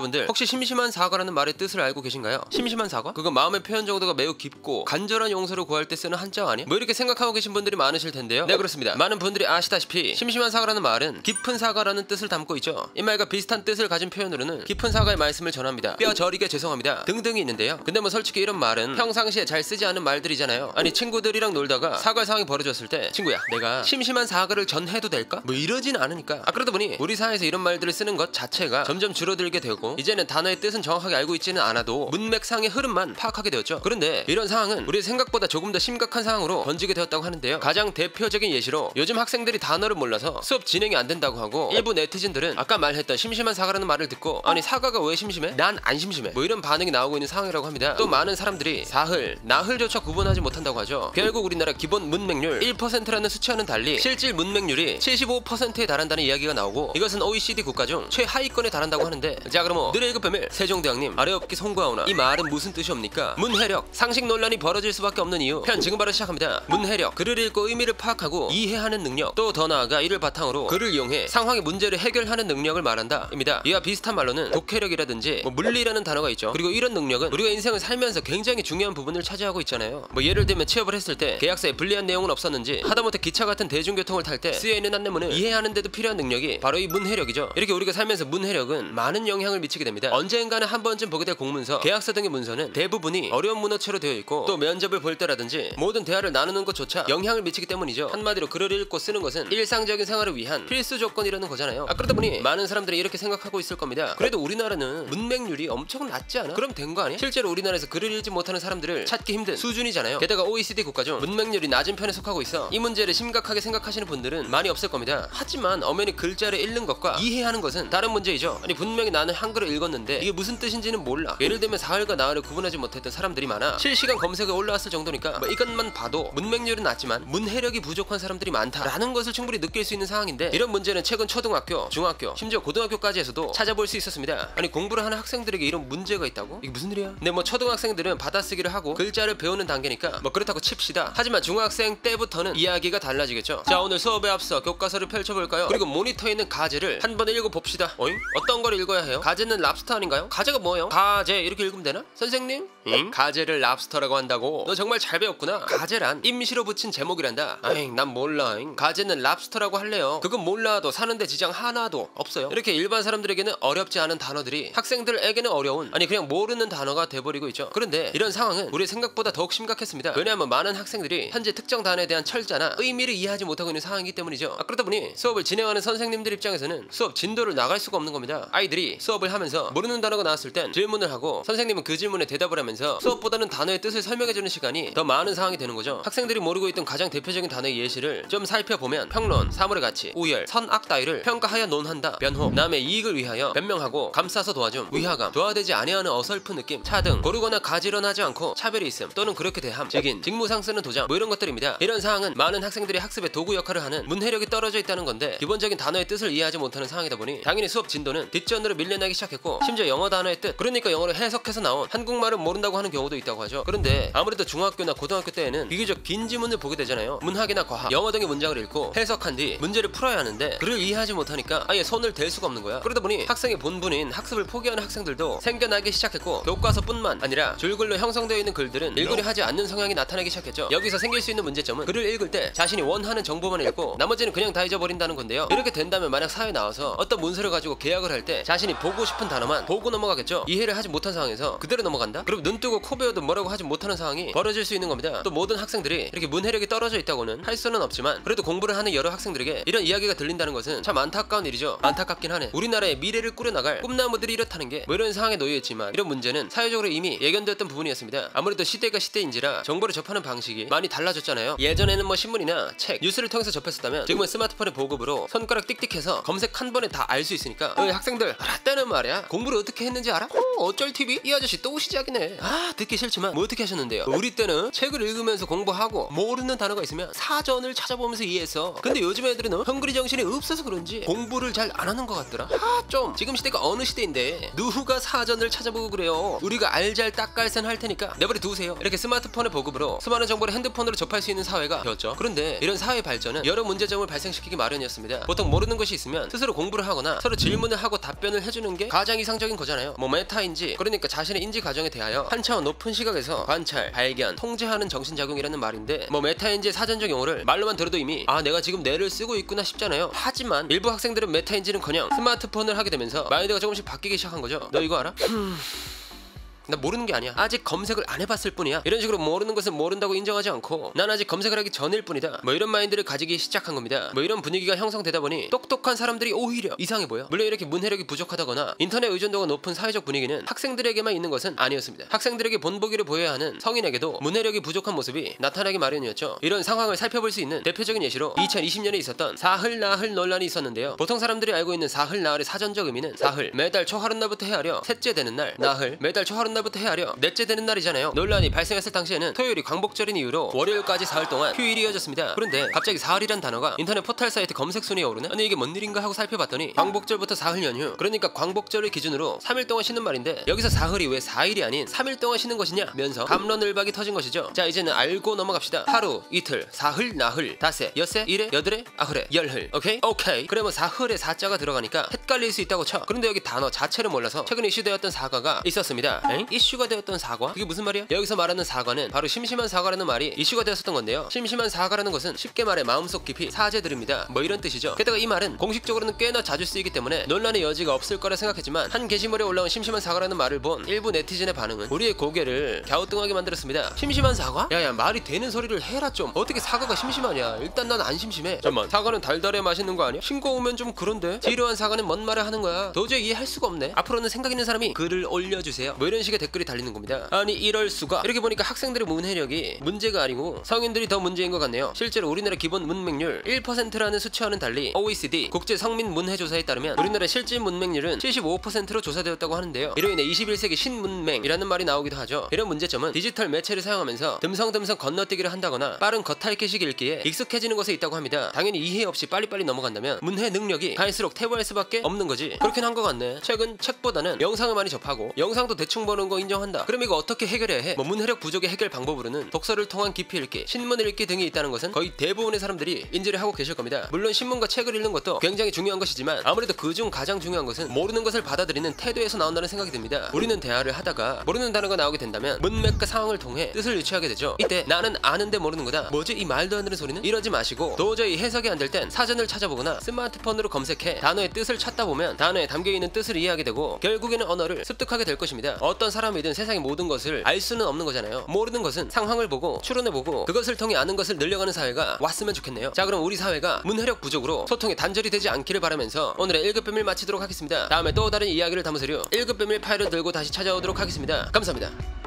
여러분들 혹시 심심한 사과라는 말의 뜻을 알고 계신가요? 심심한 사과? 그거 마음의 표현 정도가 매우 깊고 간절한 용서를 구할 때 쓰는 한자 아니? 뭐 이렇게 생각하고 계신 분들이 많으실 텐데요. 네, 그렇습니다. 많은 분들이 아시다시피 심심한 사과라는 말은 깊은 사과라는 뜻을 담고 있죠. 이 말과 비슷한 뜻을 가진 표현으로는 깊은 사과의 말씀을 전합니다. 뼈 저리게 죄송합니다 등등이 있는데요. 근데 뭐 솔직히 이런 말은 평상시에 잘 쓰지 않은 말들이잖아요. 아니, 친구들이랑 놀다가 사과 상황이 벌어졌을 때 친구야, 내가 심심한 사과를 전해도 될까? 뭐 이러진 않으니까. 그러다 보니 우리 사회에서 이런 말들을 쓰는 것 자체가 점점 줄어들게 되고 이제는 단어의 뜻은 정확하게 알고 있지는 않아도 문맥상의 흐름만 파악하게 되었죠. 그런데 이런 상황은 우리 생각보다 조금 더 심각한 상황으로 번지게 되었다고 하는데요. 가장 대표적인 예시로 요즘 학생들이 단어를 몰라서 수업 진행이 안 된다고 하고 일부 네티즌들은 아까 말했던 심심한 사과라는 말을 듣고 아니, 사과가 왜 심심해? 난 안 심심해. 뭐 이런 반응이 나오고 있는 상황이라고 합니다. 또 많은 사람들이 사흘, 나흘조차 구분하지 못한다고 하죠. 결국 우리나라 기본 문맹률 1%라는 수치와는 달리 실질 문맹률이 75%에 달한다는 이야기가 나오고 이것은 OECD 국가 중 최하위권에 달한다고 하는데, 자 그럼 늘 1급 배밀 세종대왕님 아래없기 송구하오나 이 말은 무슨 뜻이옵니까? 문해력, 상식 논란이 벌어질 수밖에 없는 이유. 편 지금 바로 시작합니다. 문해력, 글을 읽고 의미를 파악하고 이해하는 능력, 또 더 나아가 이를 바탕으로 글을 이용해 상황의 문제를 해결하는 능력을 말한다 입니다. 이와 비슷한 말로는 독해력이라든지 뭐 물리라는 단어가 있죠. 그리고 이런 능력은 우리가 인생을 살면서 굉장히 중요한 부분을 차지하고 있잖아요. 뭐 예를 들면 취업을 했을 때 계약서에 불리한 내용은 없었는지 하다못해 기차 같은 대중교통을 탈 때 쓰여있는 안내문을 이해하는 데도 필요한 능력이 바로 이 문해력이죠. 이렇게 우리가 살면서 문해력은 많은 영향을 미치게 됩니다. 언젠가는 한 번쯤 보게 될 공문서, 계약서 등의 문서는 대부분이 어려운 문어체로 되어 있고 또 면접을 볼 때라든지 모든 대화를 나누는 것조차 영향을 미치기 때문이죠. 한마디로 글을 읽고 쓰는 것은 일상적인 생활을 위한 필수 조건이라는 거잖아요. 그러다 보니 많은 사람들이 이렇게 생각하고 있을 겁니다. 그래도 우리나라는 문맹률이 엄청 낮지 않아? 그럼 된 거 아니야? 실제로 우리나라에서 글을 읽지 못하는 사람들을 찾기 힘든 수준이잖아요. 게다가 OECD 국가 중 문맹률이 낮은 편에 속하고 있어 이 문제를 심각하게 생각하시는 분들은 많이 없을 겁니다. 하지만 엄연히 글자를 읽는 것과 이해하는 것은 다른 문제이죠. 아니, 분명히 나는 한글을 읽었는데 이게 무슨 뜻인지는 몰라. 예를 들면 사흘과 나흘을 구분하지 못했던 사람들이 많아 실시간 검색에 올라왔을 정도니까 뭐 이것만 봐도 문맹률은 낮지만 문해력이 부족한 사람들이 많다라는 것을 충분히 느낄 수 있는 상황인데, 이런 문제는 최근 초등학교, 중학교, 심지어 고등학교까지에서도 찾아볼 수 있었습니다. 아니, 공부를 하는 학생들에게 이런 문제가 있다고? 이게 무슨 일이야? 근데 뭐 초등학생들은 받아쓰기를 하고 글자를 배우는 단계니까 뭐 그렇다고 칩시다. 하지만 중학생 때부터는 이야기가 달라지겠죠. 자, 오늘 수업에 앞서 교과서를 펼쳐볼까요? 그리고 모니터에 있는 가제를 한번 읽어봅시다. 어잉? 어떤 걸 읽어야 해요? 가제는 랍스터 아닌가요? 가제가 뭐예요? 가제 이렇게 읽으면 되나? 선생님? 응? 가제를 랍스터라고 한다고? 너 정말 잘 배웠구나. 가제란 임시로 붙인 제목이란다. 아잉, 난 몰라. 가제는 랍스터라고 할래요. 그건 몰라도 사는데 지장 하나도 없어요. 이렇게 일반 사람들에게는 어렵지 않은 단어들이 학생들에게는 어려운, 아니 그냥 모르는 단어가 돼버리고 있죠. 그런데 이런 상황은 우리 생각보다 더욱 심각했습니다. 왜냐하면 많은 학생들이 현재 특정 단어에 대한 철자나 의미를 이해하지 못하고 있는 상황이기 때문이죠. 그러다 보니 수업을 진행하는 선생님들 입장에서는 수업 진도를 나갈 수가 없는 겁니다. 아이들이 수업을 하면서 모르는 단어가 나왔을 땐 질문을 하고 선생님은 그 질문에 대답을 하면서 수업보다는 단어의 뜻을 설명해주는 시간이 더 많은 상황이 되는 거죠. 학생들이 모르고 있던 가장 대표적인 단어의 예시를 좀 살펴보면 평론, 사물의 가치, 우열, 선악 따위를 평가하여 논한다, 변호, 남의 이익을 위하여 변명하고 감싸서 도와줌, 위화감, 도와되지 아니하는 어설픈 느낌, 차등, 고르거나 가지런하지 않고 차별이 있음 또는 그렇게 대함, 직인, 직무상 쓰는 도장, 뭐 이런 것들입니다. 이런 상황은 많은 학생들이 학습의 도구 역할을 하는 문해력이 떨어져 있다는 건데, 기본적인 단어의 뜻을 이해하지 못하는 상황이다 보니 당연히 수업 진도는 뒷전으로 밀려나기 시작했고, 심지어 영어 단어의 뜻, 그러니까 영어를 해석해서 나온 한국말을 모른다고 하는 경우도 있다고 하죠. 그런데 아무래도 중학교나 고등학교 때에는 비교적 긴 지문을 보게 되잖아요. 문학이나 과학, 영어 등의 문장을 읽고 해석한 뒤 문제를 풀어야 하는데 글을 이해하지 못하니까 아예 손을 댈 수가 없는 거야. 그러다 보니 학생의 본분인 학습을 포기하는 학생들도 생겨나기 시작했고, 교과서뿐만 아니라 줄글로 형성되어 있는 글들은 일굴이 하지 않는 성향이 나타나기 시작했죠. 여기서 생길 수 있는 문제점은 글을 읽을 때 자신이 원하는 정보만 읽고 나머지는 그냥 다 잊어버린다는 건데요. 이렇게 된다면 만약 사회에 나와서 어떤 문서를 가지고 계약을 할 때 자신이 보고 싶은 단어만 보고 넘어가겠죠. 이해를 하지 못한 상황에서 그대로 넘어간다? 그럼 눈 뜨고 코 베어도 뭐라고 하지 못하는 상황이 벌어질 수 있는 겁니다. 또 모든 학생들이 이렇게 문해력이 떨어져 있다고는 할 수는 없지만 그래도 공부를 하는 여러 학생들에게 이런 이야기가 들린다는 것은 참 안타까운 일이죠. 안타깝긴 하네. 우리나라의 미래를 꾸려나갈 꿈나무들이 이렇다는 게 뭐 이런 상황에 놓여 있지만, 이런 문제는 사회적으로 이미 예견되었던 부분이었습니다. 아무래도 시대가 시대인지라 정보를 접하는 방식이 많이 달라졌잖아요. 예전에는 뭐 신문이나 책, 뉴스를 통해서 접했었다면 지금은 스마트폰의 보급으로 손가락 띡띡해서 검색 한 번에 다 알 수 있으니까 학생들 알았다는 말이야. 공부를 어떻게 했는지 알아? 어쩔 TV? 이 아저씨 또 시작이네. 아 듣기 싫지만 뭐 어떻게 하셨는데요? 우리 때는 책을 읽으면서 공부하고 모르는 단어가 있으면 사전을 찾아보면서 이해했어. 근데 요즘 애들은 헝그리 정신이 없어서 그런지 공부를 잘 안 하는 것 같더라. 좀 지금 시대가 어느 시대인데 누가 사전을 찾아보고 그래요. 우리가 알잘 딱갈센 할 테니까 내버려 두세요. 이렇게 스마트폰의 보급으로 수많은 정보를 핸드폰으로 접할 수 있는 사회가 되었죠. 그런데 이런 사회 발전은 여러 문제점을 발생시키기 마련이었습니다. 보통 모르는 것이 있으면 스스로 공부를 하거나 서로 질문을 하고 답변을 해주는 게 가장 이상적인 거잖아요. 뭐 메타인지, 그러니까 자신의 인지 과정에 대하여 한 차원 높은 시각에서 관찰, 발견, 통제하는 정신작용이라는 말인데, 뭐 메타인지의 사전적 용어를 말로만 들어도 이미 아 내가 지금 뇌를 쓰고 있구나 싶잖아요. 하지만 일부 학생들은 메타인지는커녕 스마트폰을 하게 되면서 마인드가 조금씩 바뀌기 시작한 거죠. 너 이거 알아? 나 모르는 게 아니야. 아직 검색을 안 해봤을 뿐이야. 이런 식으로 모르는 것은 모른다고 인정하지 않고 난 아직 검색을 하기 전일 뿐이다. 뭐 이런 마인드를 가지기 시작한 겁니다. 뭐 이런 분위기가 형성되다 보니 똑똑한 사람들이 오히려 이상해 보여. 물론 이렇게 문해력이 부족하다거나 인터넷 의존도가 높은 사회적 분위기는 학생들에게만 있는 것은 아니었습니다. 학생들에게 본보기를 보여야 하는 성인에게도 문해력이 부족한 모습이 나타나기 마련이었죠. 이런 상황을 살펴볼 수 있는 대표적인 예시로 2020년에 있었던 사흘 나흘 논란이 있었는데요. 보통 사람들이 알고 있는 사흘 나흘의 사전적 의미는 사흘 매달 초하룻날부터 헤아려 셋째 되는 날, 나흘 매달 초하룻날부터 헤아려 넷째 되는 날이잖아요. 논란이 발생했을 당시에는 토요일이 광복절인 이유로 월요일까지 사흘 동안 휴일이 이어졌습니다. 그런데 갑자기 사흘이란 단어가 인터넷 포털 사이트 검색 순위에 오르네? 아니 이게 뭔 일인가 하고 살펴봤더니 광복절부터 사흘 연휴, 그러니까 광복절을 기준으로 3일 동안 쉬는 말인데 여기서 사흘이 왜 4일이 아닌 3일 동안 쉬는 것이냐 면서 갑론을박이 터진 것이죠. 자 이제는 알고 넘어갑시다. 하루, 이틀, 사흘, 나흘, 닷새, 엿새, 일회, 여드레, 아흐레, 열흘. 오케이? 그러면 사흘에 사자가 들어가니까 헷갈릴 수 있다고 쳐. 그런데 여기 단어 자체를 몰라서 최근 이슈되었던 사과가 있었습니다. 이슈가 되었던 사과? 그게 무슨 말이야? 여기서 말하는 사과는 바로 심심한 사과라는 말이 이슈가 되었었던 건데요. 심심한 사과라는 것은 쉽게 말해 마음속 깊이 사죄드립니다, 뭐 이런 뜻이죠. 게다가 이 말은 공식적으로는 꽤나 자주 쓰이기 때문에 논란의 여지가 없을 거라 생각했지만 한 게시물에 올라온 심심한 사과라는 말을 본 일부 네티즌의 반응은 우리의 고개를 갸우뚱하게 만들었습니다. 심심한 사과? 야야 말이 되는 소리를 해라 좀. 어떻게 사과가 심심하냐. 일단 난 안 심심해. 잠깐만, 사과는 달달해 맛있는 거 아니야? 싱거우면 좀 그런데 지루한 사과는 뭔 말을 하는 거야. 도저히 이해할 수가 없네. 앞으로는 생각 있는 사람이 글을 올려주세요, 뭐 이런 식의 댓글이 달리는 겁니다. 아니 이럴 수가. 이렇게 보니까 학생들의 문해력이 문제가 아니고 성인들이 더 문제인 것 같네요. 실제로 우리나라 기본 문맹률 1%라는 수치와는 달리 OECD 국제 성민 문해 조사에 따르면 우리나라 실질 문맹률은 75%로 조사되었다고 하는데요. 이로 인해 21세기 신문맹이라는 말이 나오기도 하죠. 이런 문제점은 디지털 매체를 사용하면서 듬성듬성 건너뛰기를 한다거나 빠른 겉핥기식 읽기에 익숙해지는 것에 있다고 합니다. 당연히 이해 없이 빨리빨리 넘어간다면 문해 능력이 갈수록 퇴보할 수밖에 없는 거지. 그렇긴 한 것 같네. 최근 책보다는 영상을 많이 접하고 영상도 대충 보는 거 인정한다. 그럼 이거 어떻게 해결해야 해? 뭐 문해력 부족의 해결 방법으로는 독서를 통한 깊이 읽기, 신문을 읽기 등이 있다는 것은 거의 대부분의 사람들이 인지를 하고 계실 겁니다. 물론 신문과 책을 읽는 것도 굉장히 중요한 것이지만 아무래도 그중 가장 중요한 것은 모르는 것을 받아들이는 태도에서 나온다는 생각이 듭니다. 우리는 대화를 하다가 모르는 단어가 나오게 된다면 문맥과 상황을 통해 뜻을 유추하게 되죠. 이때 나는 아는데 모르는 거다, 뭐지 이 말도 안 되는 소리는? 이러지 마시고 도저히 해석이 안 될 땐 사전을 찾아보거나 스마트폰으로 검색해 단어의 뜻을 찾다 보면 단어에 담겨있는 뜻을 이해하게 되고 결국에는 언어를 습득하게 될 것입니다. 어떤 사람이든 세상의 모든 것을 알 수는 없는 거잖아요. 모르는 것은 상황을 보고 추론해보고 그것을 통해 아는 것을 늘려가는 사회가 왔으면 좋겠네요. 자 그럼 우리 사회가 문해력 부족으로 소통이 단절이 되지 않기를 바라면서 오늘의 1급 비밀 마치도록 하겠습니다. 다음에 또 다른 이야기를 담으세요. 1급 비밀 파일을 들고 다시 찾아오도록 하겠습니다. 감사합니다.